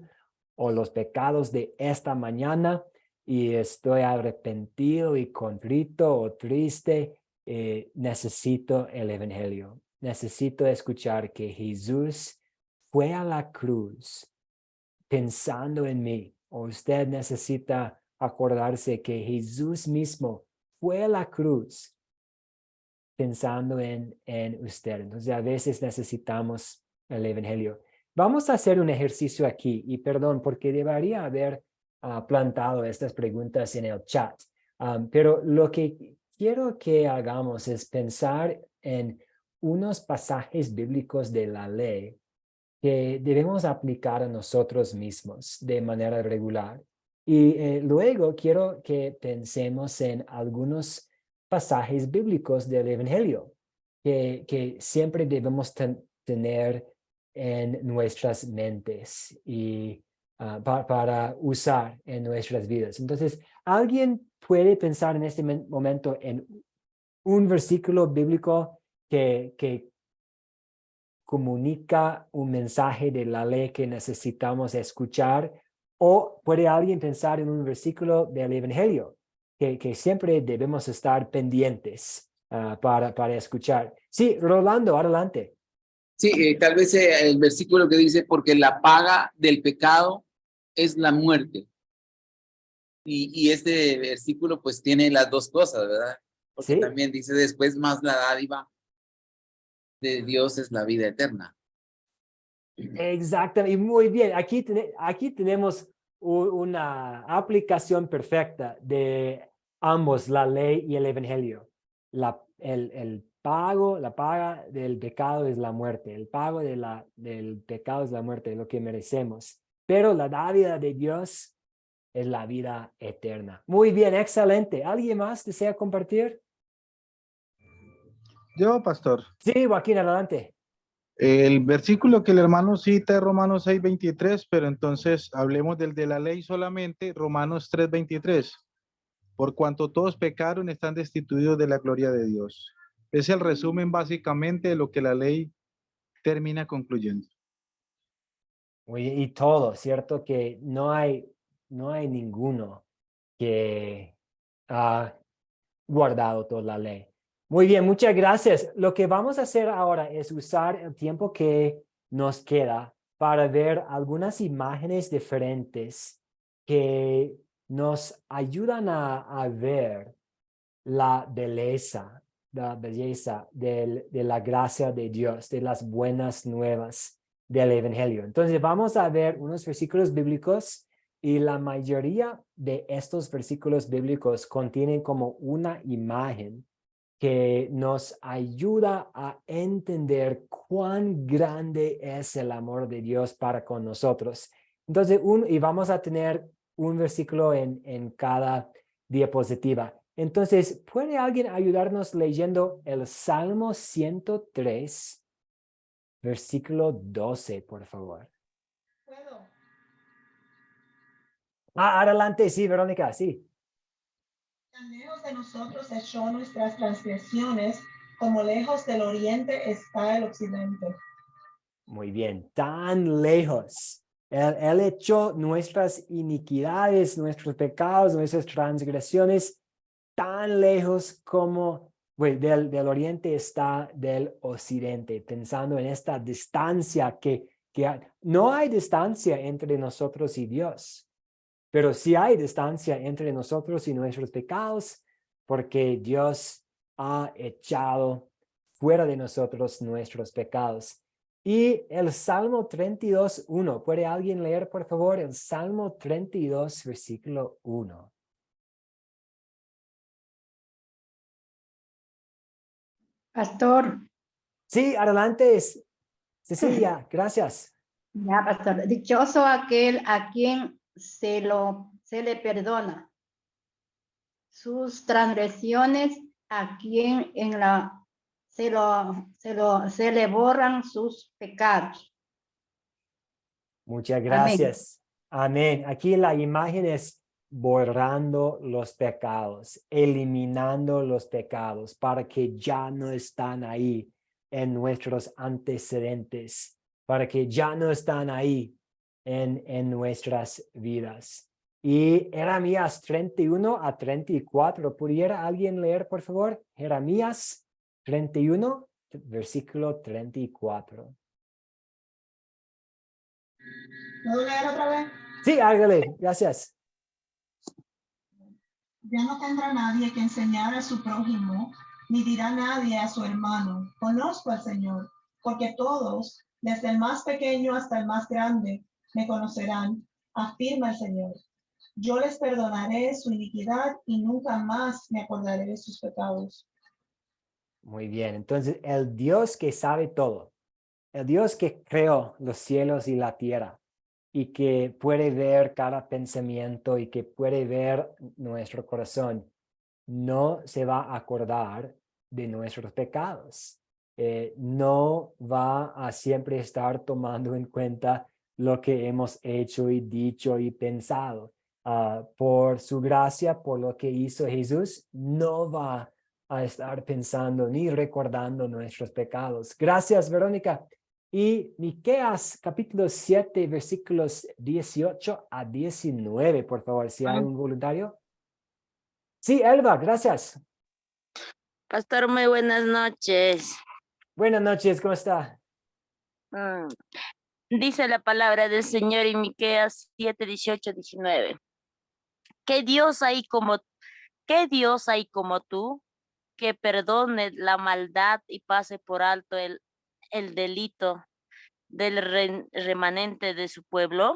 o los pecados de esta mañana, y estoy arrepentido y contrito o triste, necesito el Evangelio. Necesito escuchar que Jesús fue a la cruz pensando en mí. O usted necesita acordarse que Jesús mismo fue a la cruz pensando en usted. Entonces, a veces necesitamos el Evangelio. Vamos a hacer un ejercicio aquí, y perdón, porque debería haber plantado estas preguntas en el chat. Pero lo que quiero que hagamos es pensar en unos pasajes bíblicos de la ley que debemos aplicar a nosotros mismos de manera regular. Y luego quiero que pensemos en algunos pasajes bíblicos del Evangelio que siempre debemos tener en nuestras mentes y para usar en nuestras vidas. Entonces, ¿alguien puede pensar en este momento en un versículo bíblico que comunica un mensaje de la ley que necesitamos escuchar? ¿O puede alguien pensar en un versículo del Evangelio que siempre debemos estar pendientes para escuchar? Sí, Rolando, adelante. Sí, tal vez el versículo que dice, porque la paga del pecado es la muerte. Y este versículo pues tiene las dos cosas, ¿verdad? Porque Sí, también dice después más la dádiva de Dios es la vida eterna. exactamente. Y muy bien. Aquí tenemos una aplicación perfecta de ambos, la ley y el Evangelio. El pago, la paga del pecado es la muerte. El pago del pecado es la muerte, lo que merecemos. Pero la dádiva de Dios es la vida eterna. Muy bien, excelente. ¿Alguien más desea compartir? Yo, pastor, Sí, Joaquín, adelante. el versículo que el hermano cita es Romanos 6:23, pero entonces hablemos del de la ley solamente, Romanos 3:23. Por cuanto todos pecaron, están destituidos de la gloria de Dios. Es el resumen básicamente de lo que la ley termina concluyendo. Y todo, ¿cierto? Que no hay ninguno que ha guardado toda la ley. Muy bien, muchas gracias. Lo que vamos a hacer ahora es usar el tiempo que nos queda para ver algunas imágenes diferentes que nos ayudan a ver la belleza de la gracia de Dios, de las buenas nuevas del Evangelio. Entonces vamos a ver unos versículos bíblicos y la mayoría de estos versículos bíblicos contienen como una imagen que nos ayuda a entender cuán grande es el amor de Dios para con nosotros. Entonces, y vamos a tener un versículo en cada diapositiva. Entonces, ¿puede alguien ayudarnos leyendo el Salmo 103, versículo 12, por favor? Puedo. Adelante, sí, Verónica, sí. Tan lejos de nosotros echó nuestras transgresiones, como lejos del oriente está el occidente. Muy bien, tan lejos. Él echó nuestras iniquidades, nuestros pecados, nuestras transgresiones tan lejos como del oriente está del occidente, pensando en esta distancia que no hay distancia entre nosotros y Dios, pero sí hay distancia entre nosotros y nuestros pecados, porque Dios ha echado fuera de nosotros nuestros pecados. Y el Salmo 32:1, ¿puede alguien leer, por favor, el Salmo 32, versículo 1? Pastor, Sí, adelante, Cecilia, gracias. ya, pastor, dichoso aquel a quien se le perdona sus transgresiones, a quien se le borran sus pecados. Muchas Amén. gracias. Amén. Aquí la imagen es borrando los pecados, eliminando los pecados para que ya no están ahí en nuestros antecedentes, para que ya no están ahí en nuestras vidas. Y Jeremías 31-34, ¿pudiera alguien leer, por favor? Jeremías 31, versículo 34. ¿Puedo leer otra vez? Sí, hágale, gracias. Ya no tendrá nadie que enseñar a su prójimo, ni dirá nadie a su hermano, conozco al Señor, porque todos, desde el más pequeño hasta el más grande, me conocerán, afirma el Señor. Yo les perdonaré su iniquidad y nunca más me acordaré de sus pecados. Muy bien, entonces el Dios que sabe todo, el Dios que creó los cielos y la tierra y que puede ver cada pensamiento y que puede ver nuestro corazón, no se va a acordar de nuestros pecados. No va a siempre estar tomando en cuenta lo que hemos hecho y dicho y pensado. Por su gracia, por lo que hizo Jesús, no va a estar pensando ni recordando nuestros pecados. Gracias, Verónica. Y Miqueas capítulo 7, versículos 18-19, por favor, si hay un voluntario. Sí, Elba, gracias. Pastor, muy buenas noches. Buenas noches, ¿cómo está? Dice la palabra del Señor en Miqueas 7, 18, 19. ¿Qué Dios hay como tú, que perdone la maldad y pase por alto el delito del remanente de su pueblo?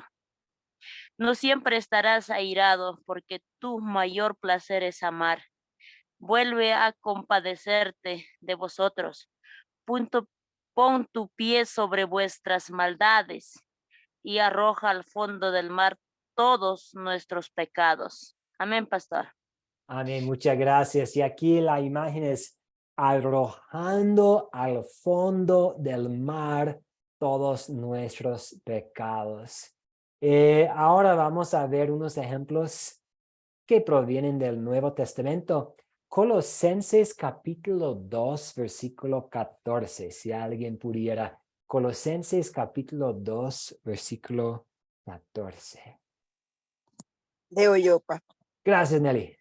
No siempre estarás airado, porque tu mayor placer es amar. Vuelve a compadecerte de vosotros. Pon tu pie sobre vuestras maldades y arroja al fondo del mar todos nuestros pecados. Amén, pastor. Amén, muchas gracias. Y aquí la imagen es arrojando al fondo del mar todos nuestros pecados. Ahora vamos a ver unos ejemplos que provienen del Nuevo Testamento. Colosenses capítulo 2, versículo 14. Si alguien pudiera. Colosenses capítulo 2, versículo 14. Leo yo, pastor. Gracias, Nelly.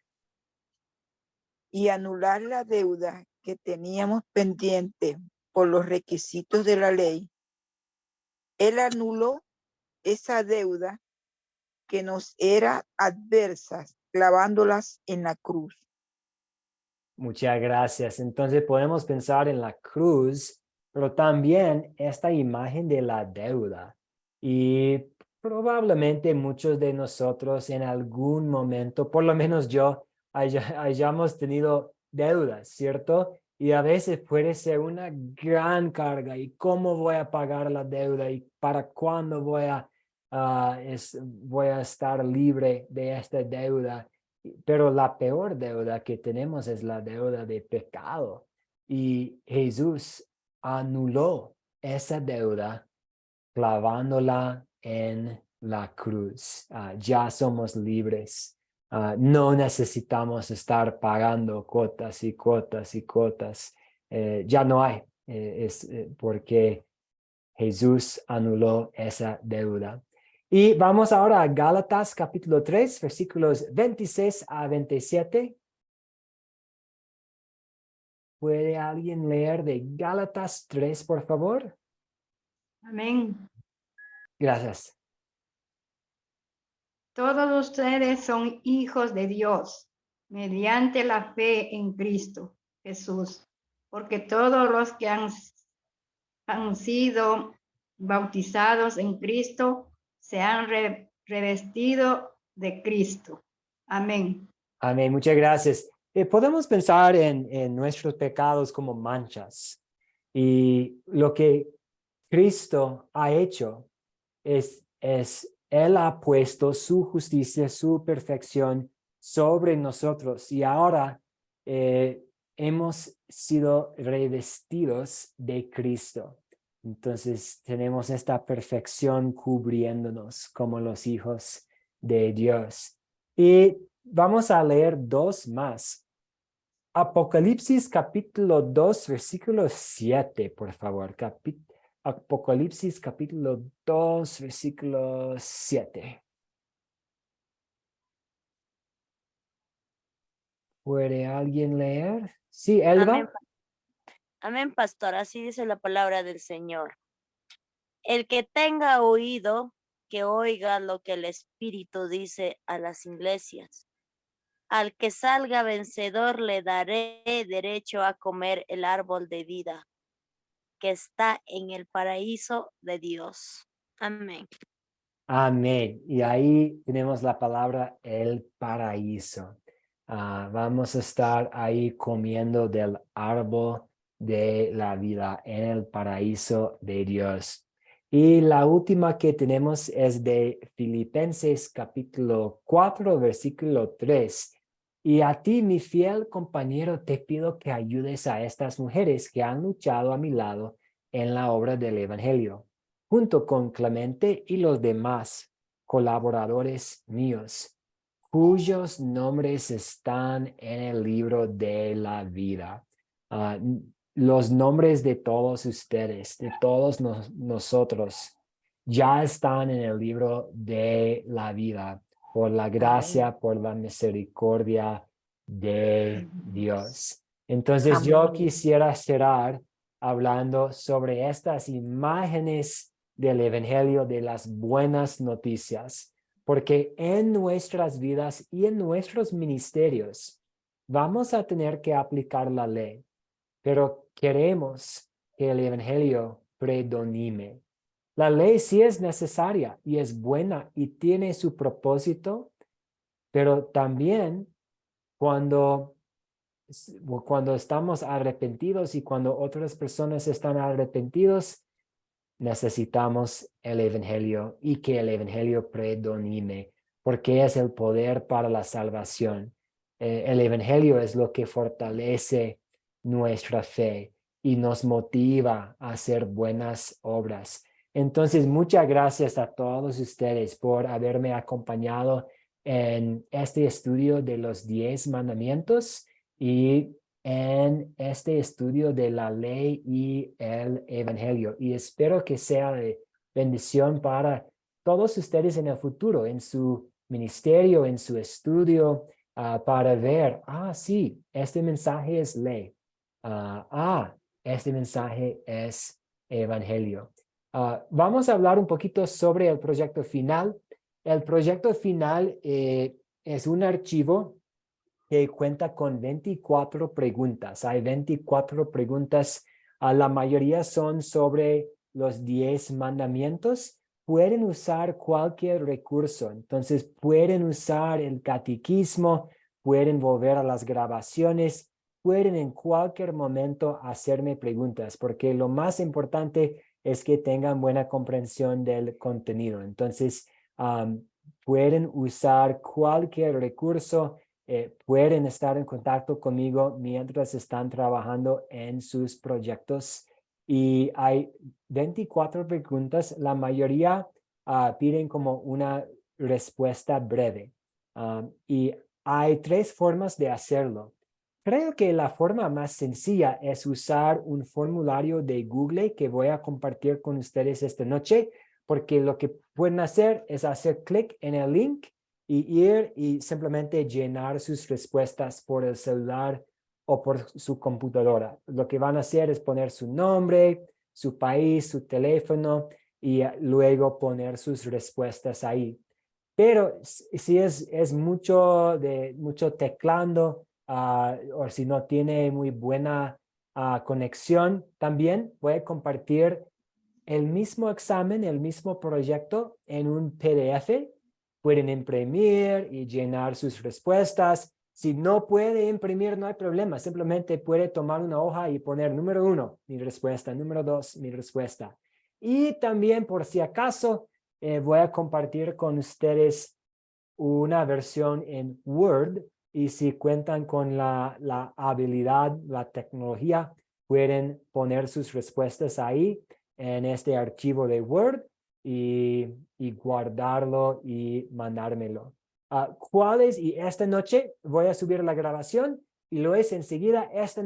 Y anular la deuda que teníamos pendiente por los requisitos de la ley. Él anuló esa deuda que nos era adversa, clavándolas en la cruz. Muchas gracias. Entonces podemos pensar en la cruz, pero también esta imagen de la deuda. Y probablemente muchos de nosotros en algún momento, por lo menos yo, hayamos tenido deudas, ¿cierto? Y a veces puede ser una gran carga. ¿Y cómo voy a pagar la deuda? ¿Y para cuándo voy a estar libre de esta deuda? Pero la peor deuda que tenemos es la deuda de pecado. Y Jesús anuló esa deuda clavándola en la cruz. Ya somos libres. No necesitamos estar pagando cuotas y cuotas y cuotas. Ya no hay. Porque Jesús anuló esa deuda. Y vamos ahora a Gálatas capítulo 3, versículos 26-27. ¿Puede alguien leer de Gálatas 3, por favor? Amén. Gracias. Todos ustedes son hijos de Dios mediante la fe en Cristo Jesús, porque todos los que han sido bautizados en Cristo se han revestido de Cristo. Amén. Amén. Muchas gracias. podemos pensar en nuestros pecados como manchas. Y lo que Cristo ha hecho es Él ha puesto su justicia, su perfección sobre nosotros. Y ahora hemos sido revestidos de Cristo. Entonces tenemos esta perfección cubriéndonos como los hijos de Dios. Y vamos a leer dos más. Apocalipsis capítulo 2, versículo 7, por favor. Apocalipsis capítulo 2, versículo 7. ¿Puede alguien leer? Sí, Elba. Amén, amén, pastor. Así dice la palabra del Señor. El que tenga oído, que oiga lo que el Espíritu dice a las iglesias. Al que salga vencedor le daré derecho a comer el árbol de vida que está en el paraíso de Dios. Amén. Amén. Y ahí tenemos la palabra el paraíso. Vamos a estar ahí comiendo del árbol de la vida en el paraíso de Dios. Y la última que tenemos es de Filipenses capítulo 4, versículo 3. Y a ti, mi fiel compañero, te pido que ayudes a estas mujeres que han luchado a mi lado en la obra del Evangelio, junto con Clemente y los demás colaboradores míos, cuyos nombres están en el libro de la vida. Los nombres de todos ustedes, de todos nosotros, ya están en el libro de la vida, por la gracia, por la misericordia de Dios. Entonces yo quisiera cerrar hablando sobre estas imágenes del Evangelio, de las buenas noticias, porque en nuestras vidas y en nuestros ministerios vamos a tener que aplicar la ley, pero queremos que el Evangelio predomine. La ley sí es necesaria y es buena y tiene su propósito, pero también cuando estamos arrepentidos y cuando otras personas están arrepentidos, necesitamos el Evangelio y que el Evangelio predomine, porque es el poder para la salvación. El Evangelio es lo que fortalece nuestra fe y nos motiva a hacer buenas obras. Entonces, muchas gracias a todos ustedes por haberme acompañado en este estudio de los 10 mandamientos y en este estudio de la ley y el Evangelio. Y espero que sea de bendición para todos ustedes en el futuro, en su ministerio, en su estudio, para ver, sí, este mensaje es ley. Este mensaje es Evangelio. Vamos a hablar un poquito sobre el proyecto final. El proyecto final es un archivo que cuenta con 24 preguntas. Hay 24 preguntas. La mayoría son sobre los 10 mandamientos. Pueden usar cualquier recurso. Entonces, pueden usar el catequismo, pueden volver a las grabaciones, pueden en cualquier momento hacerme preguntas, porque lo más importante es que tengan buena comprensión del contenido. Entonces, pueden usar cualquier recurso. Pueden estar en contacto conmigo mientras están trabajando en sus proyectos. Y hay 24 preguntas. La mayoría piden como una respuesta breve. Y hay 3 formas de hacerlo. Creo que la forma más sencilla es usar un formulario de Google que voy a compartir con ustedes esta noche, porque lo que pueden hacer es hacer clic en el link y ir y simplemente llenar sus respuestas por el celular o por su computadora. Lo que van a hacer es poner su nombre, su país, su teléfono y luego poner sus respuestas ahí. Pero si es mucho teclando o si no tiene muy buena conexión, también puede compartir el mismo examen, el mismo proyecto en un PDF. Pueden imprimir y llenar sus respuestas Si no puede imprimir, no hay problema. Simplemente puede tomar una hoja y poner número 1, mi respuesta, número 2, mi respuesta. Y también, por si acaso, voy a compartir con ustedes una versión en Word. Y si cuentan con la habilidad, la tecnología, pueden poner sus respuestas ahí en este archivo de Word y guardarlo y mandármelo. ¿Cuáles? Y esta noche voy a subir la grabación y luego enseguida, esta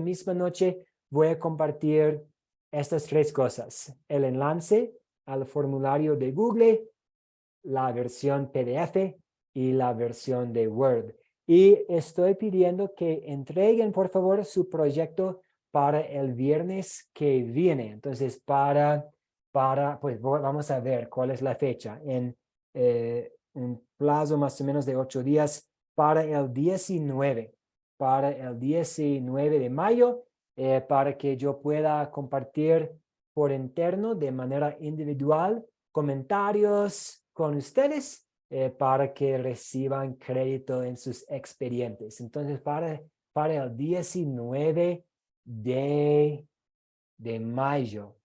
misma noche, voy a compartir estas 3 cosas. El enlace al formulario de Google, la versión PDF y la versión de Word. Y estoy pidiendo que entreguen, por favor, su proyecto para el viernes que viene. Entonces, pues vamos a ver cuál es la fecha. En un plazo más o menos de 8 días para el 19. Para el 19 de mayo, para que yo pueda compartir por interno de manera individual comentarios con ustedes para que reciban crédito en sus expedientes. Entonces, para el 19 de mayo.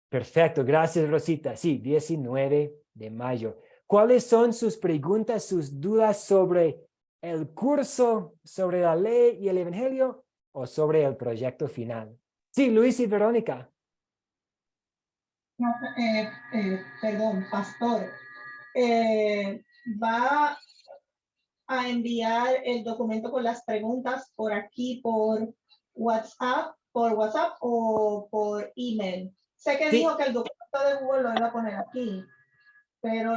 Perfecto, gracias Rosita. Sí, 19 de mayo. ¿Cuáles son sus preguntas, sus dudas sobre el curso, sobre la ley y el evangelio o sobre el proyecto final? Sí, Luis y Verónica. Perdón, pastor. ¿Va a enviar el documento con las preguntas por aquí, por WhatsApp o por email? Sé que dijo que el documento de Google lo iba a poner aquí, pero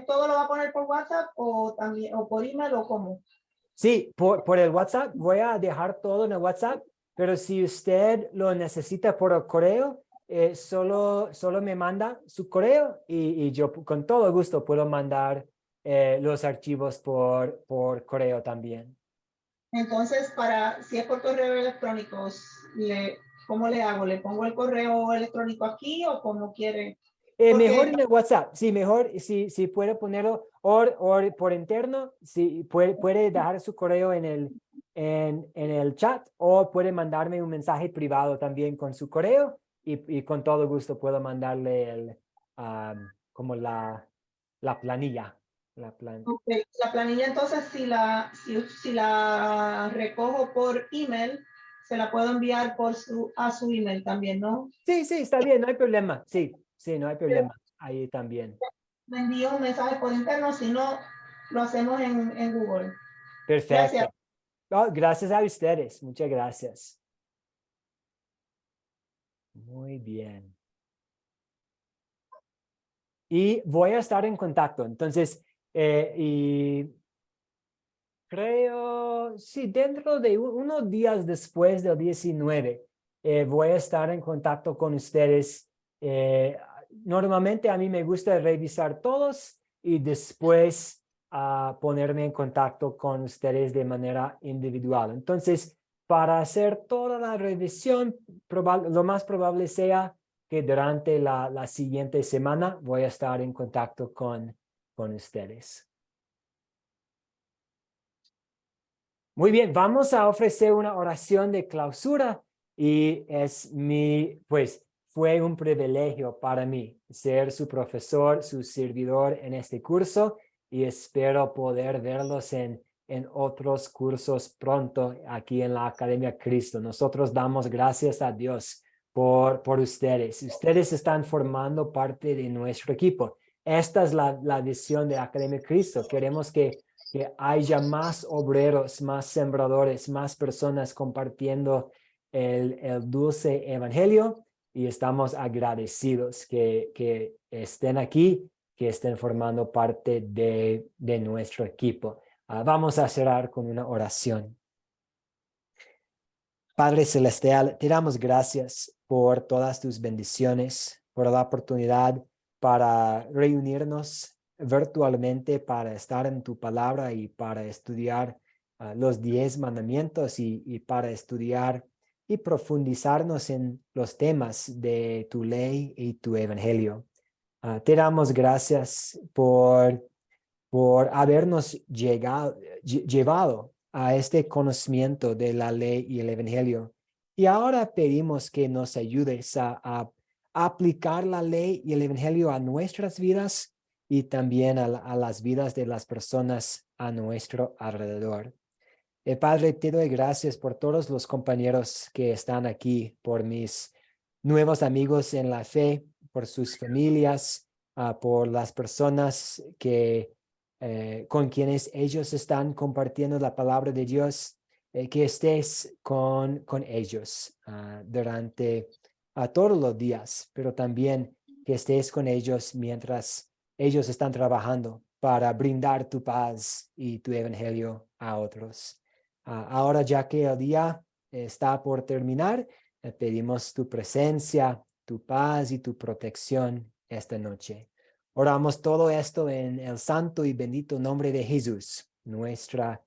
¿todo lo va a poner por WhatsApp o también o por email o cómo? Sí, por el WhatsApp. Voy a dejar todo en el WhatsApp, pero si usted lo necesita por el correo, solo me manda su correo y yo con todo gusto puedo mandar los archivos por correo también. Entonces, si es por correo electrónico, ¿cómo le hago? ¿Le pongo el correo electrónico aquí o cómo quiere? Mejor en el WhatsApp, sí, mejor si puede ponerlo o por interno, si puede dejar su correo en el chat o puede mandarme un mensaje privado también con su correo y con todo gusto puedo mandarle como la planilla. Okay. La planilla entonces si la recojo por email, se la puedo enviar a su email también, ¿no? Sí, está bien, no hay problema. Sí, no hay problema. Ahí también. Me envío un mensaje por interno, si no, lo hacemos en Google. Perfecto. Gracias. Oh, gracias a ustedes. Muchas gracias. Muy bien. Y voy a estar en contacto. Entonces, y creo, sí, dentro de unos días después del 19, voy a estar en contacto con ustedes. Normalmente a mí me gusta revisar todos y después ponerme en contacto con ustedes de manera individual. Entonces, para hacer toda la revisión, lo más probable sea que durante la siguiente semana voy a estar en contacto con ustedes. Muy bien, vamos a ofrecer una oración de clausura y fue un privilegio para mí ser su profesor, su servidor en este curso y espero poder verlos en otros cursos pronto aquí en la Academia Cristo. Nosotros damos gracias a Dios por ustedes. Ustedes están formando parte de nuestro equipo. Esta es la visión de Academia Cristo. Queremos que haya más obreros, más sembradores, más personas compartiendo el dulce evangelio y estamos agradecidos que estén aquí, que estén formando parte de nuestro equipo. Vamos a cerrar con una oración. Padre Celestial, te damos gracias por todas tus bendiciones, por la oportunidad para reunirnos virtualmente para estar en tu palabra y para estudiar los 10 mandamientos y para estudiar y profundizarnos en los temas de tu ley y tu evangelio. Te damos gracias por por habernos llevado a este conocimiento de la ley y el evangelio. Y ahora pedimos que nos ayudes a aplicar la ley y el evangelio a nuestras vidas y también a las vidas de las personas a nuestro alrededor. Padre, te doy gracias por todos los compañeros que están aquí, por mis nuevos amigos en la fe, por sus familias, por las personas con quienes ellos están compartiendo la palabra de Dios, que estés con ellos durante todos los días, pero también que estés con ellos mientras ellos están trabajando para brindar tu paz y tu evangelio a otros. Ahora, ya que el día está por terminar, pedimos tu presencia, tu paz y tu protección esta noche. Oramos todo esto en el santo y bendito nombre de Jesús, nuestra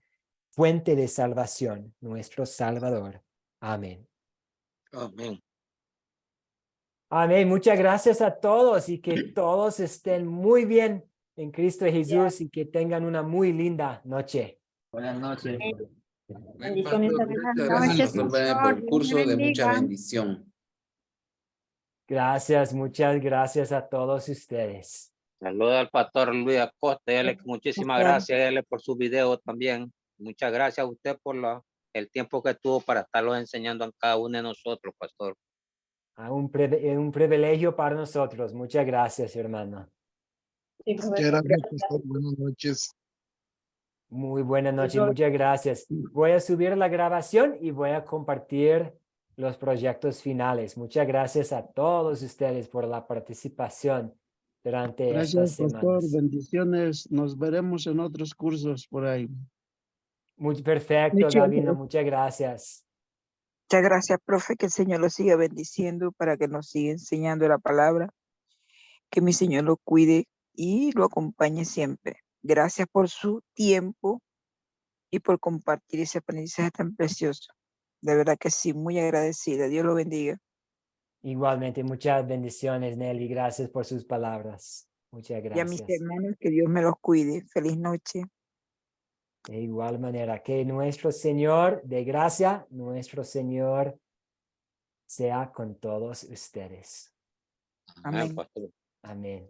fuente de salvación, nuestro Salvador. Amén. Amén. Amén. Muchas gracias a todos y que todos estén muy bien en Cristo Jesús y que tengan una muy linda noche. Buenas noches. Bendiciones a Muchas todas. gracias, Noches, Pastor Bene, por pastor. el Dios curso me de mucha bendiga. bendición. Gracias, muchas gracias a todos ustedes. Saludos al pastor Luis Acosta. Muchísimas gracias a él por su video también. Muchas gracias a usted por el tiempo que tuvo para estarlo enseñando a cada uno de nosotros, pastor. Un privilegio para nosotros. Muchas gracias, hermano. Muchas gracias, pastor. Buenas noches. Muy buena noche, muchas gracias. Voy a subir la grabación y voy a compartir los proyectos finales. Muchas gracias a todos ustedes por la participación durante estas Gracias, pastor. semanas. Bendiciones. Nos veremos en otros cursos por ahí. Muy perfecto, Gavino. Muchas gracias. Muchas gracias, profe, que el Señor lo siga bendiciendo para que nos siga enseñando la palabra, que mi Señor lo cuide y lo acompañe siempre. Gracias por su tiempo y por compartir ese aprendizaje tan precioso. De verdad que sí, muy agradecida. Dios lo bendiga. Igualmente, muchas bendiciones, Nelly. Gracias por sus palabras. Muchas Y a mis gracias. hermanos, que Dios me los cuide. Feliz noche. De igual manera, que nuestro Señor de gracia, nuestro Señor sea con todos ustedes. Amén. Pastor. Amén.